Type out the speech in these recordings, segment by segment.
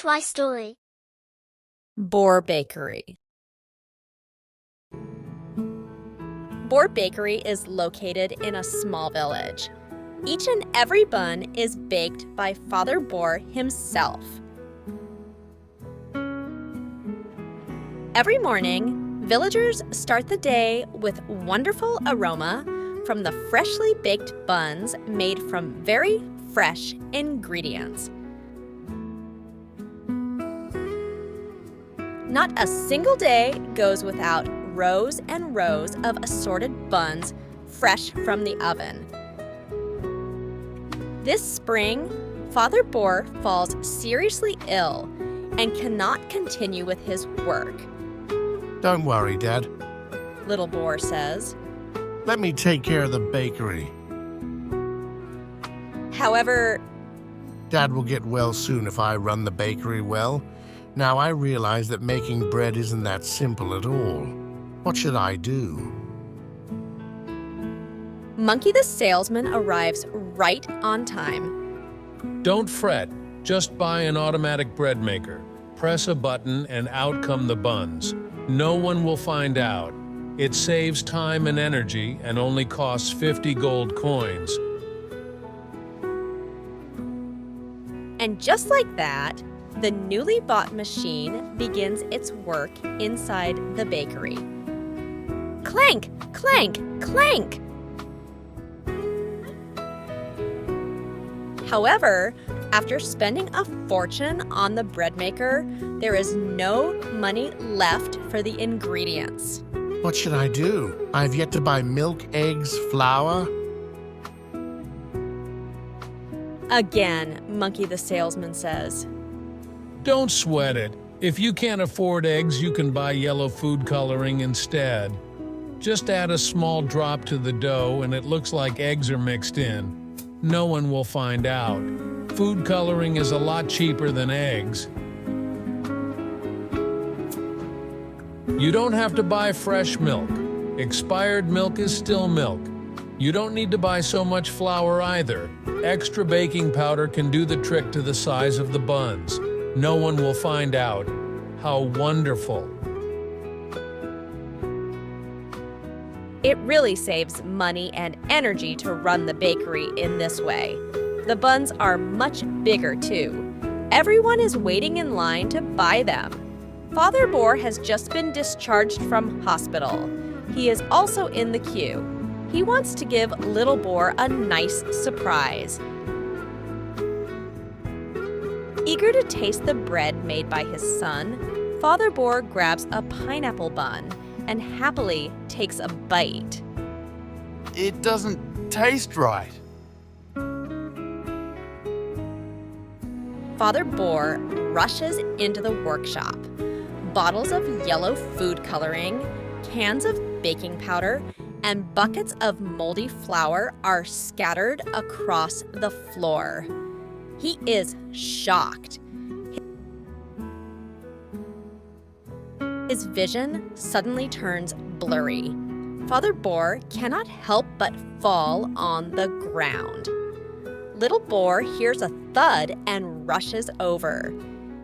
HYSTORY. Boar Bakery. Boar Bakery is located in a small village. Each and every bun is baked by Father Boar himself. Every morning, villagers start the day with wonderful aroma from the freshly baked buns made from very fresh ingredients. Not a single day goes without rows and rows of assorted buns fresh from the oven. This spring, Father Boar falls seriously ill and cannot continue with his work. Don't worry, Dad. Little Boar says. Let me take care of the bakery. However, Dad will get well soon if I run the bakery well. Now I realize that making bread isn't that simple at all. What should I do? Monkey the salesman arrives right on time. Don't fret. Just buy an automatic bread maker. Press a button and out come the buns. No one will find out. It saves time and energy and only costs 50 gold coins. And just like that, the newly bought machine begins its work inside the bakery. Clank, clank, clank! However, after spending a fortune on the bread maker, there is no money left for the ingredients. What should I do? I've yet to buy milk, eggs, flour. Again, Monkey the salesman says. Don't sweat it. If you can't afford eggs, you can buy yellow food coloring instead. Just add a small drop to the dough and it looks like eggs are mixed in. No one will find out. Food coloring is a lot cheaper than eggs. You don't have to buy fresh milk. Expired milk is still milk. You don't need to buy so much flour either. Extra baking powder can do the trick to the size of the buns. No one will find out. How wonderful. It really saves money and energy to run the bakery in this way. The buns are much bigger too. Everyone is waiting in line to buy them. Father Boar has just been discharged from hospital. He is also in the queue. He wants to give Little Boar a nice surprise. Eager to taste the bread made by his son, Father Boar grabs a pineapple bun and happily takes a bite. It doesn't taste right. Father Boar rushes into the workshop. Bottles of yellow food coloring, cans of baking powder, and buckets of moldy flour are scattered across the floor. He is shocked. His vision suddenly turns blurry. Father Boar cannot help but fall on the ground. Little Boar hears a thud and rushes over.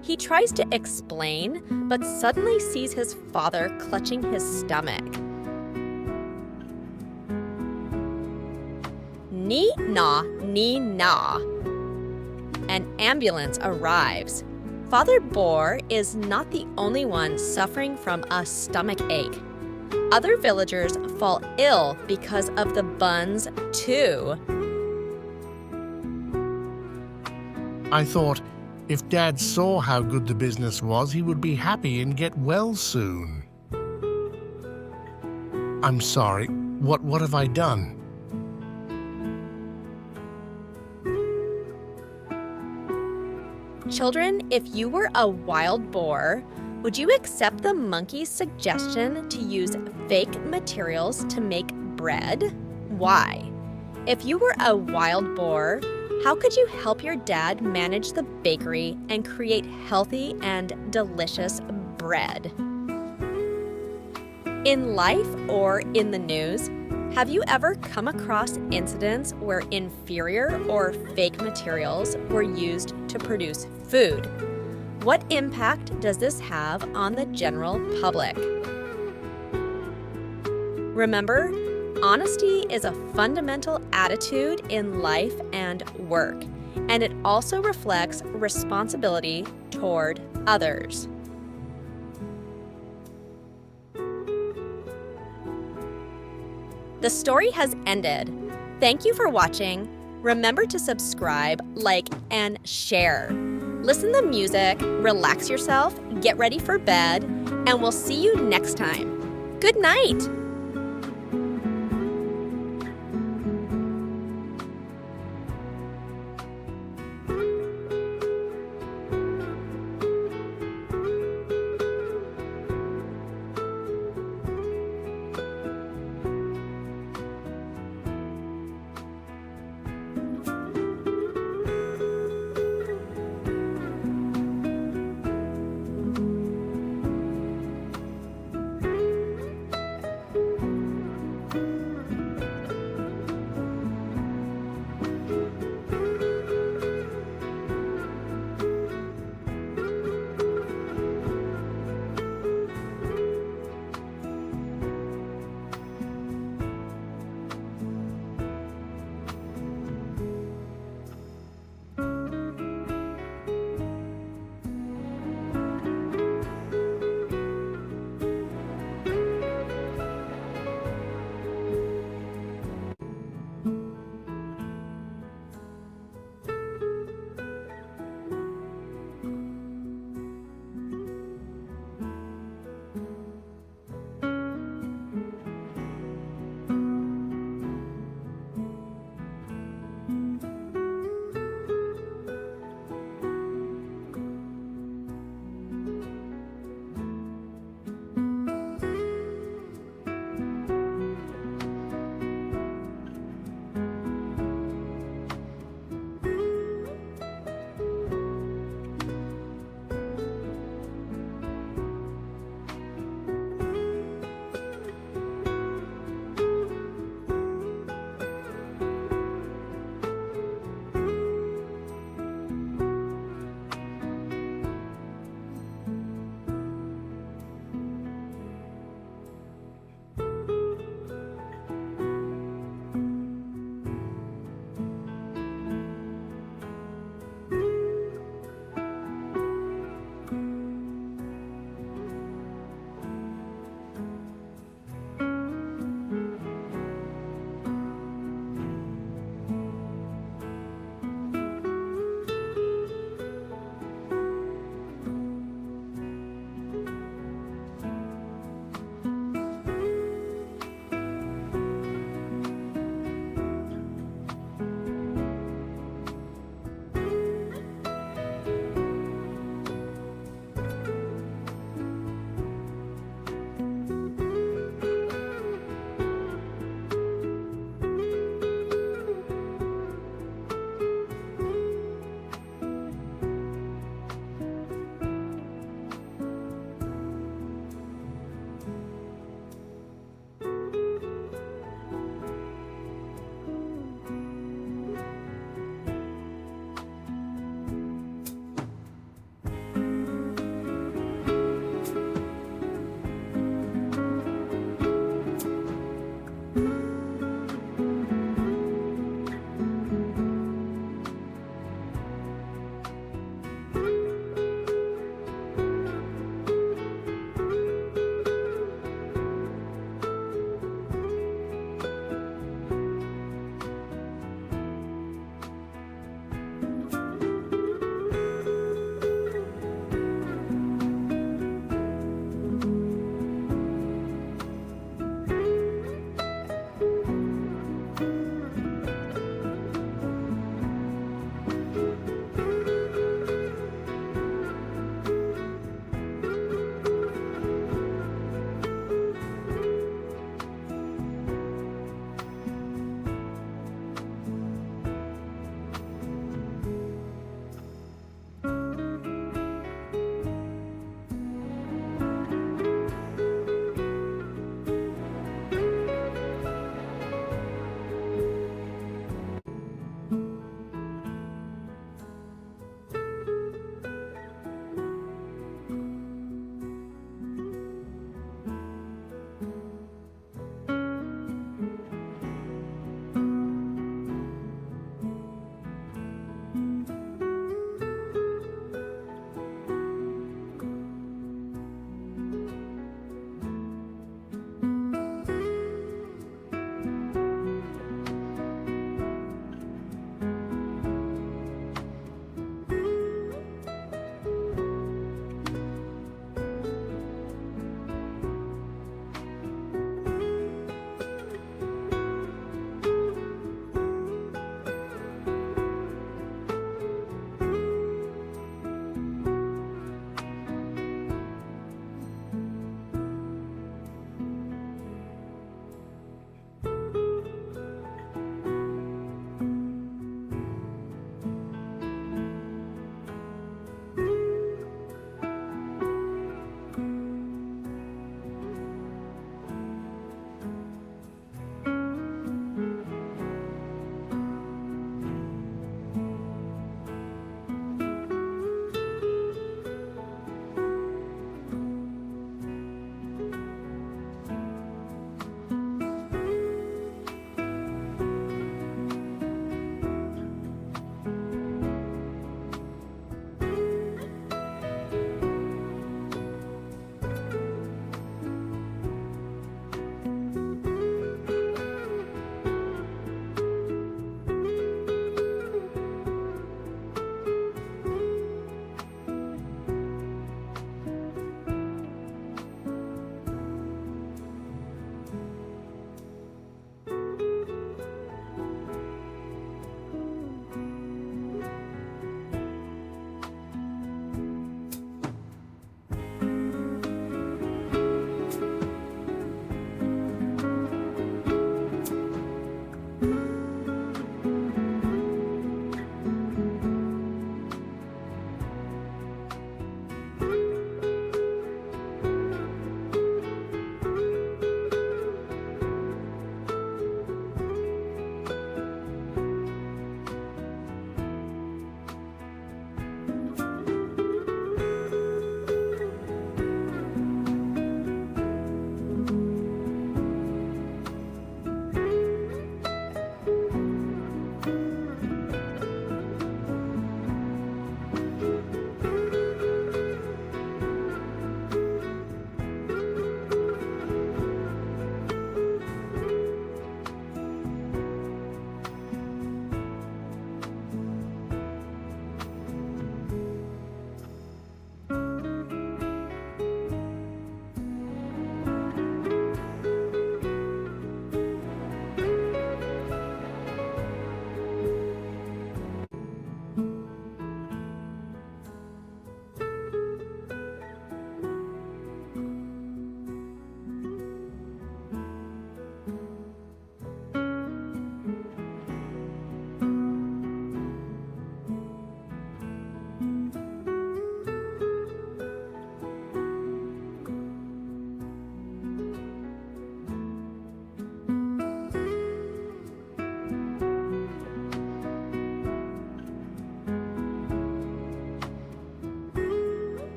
He tries to explain, but suddenly sees his father clutching his stomach. Nee-nah, nee-nah. An ambulance arrives. Father Boar is not the only one suffering from a stomach ache. Other villagers fall ill because of the buns, too. I thought, if Dad saw how good the business was, he would be happy and get well soon. I'm sorry. What have I done? Children, if you were a wild boar, would you accept the monkey's suggestion to use fake materials to make bread? Why? If you were a wild boar, how could you help your dad manage the bakery and create healthy and delicious bread? In life or in the news, have you ever come across incidents where inferior or fake materials were used to produce food? What impact does this have on the general public? Remember, honesty is a fundamental attitude in life and work, and it also reflects responsibility toward others. The story has ended. Thank you for watching. Remember to subscribe, like, and share. Listen to music, relax yourself, get ready for bed, and we'll see you next time. Good night!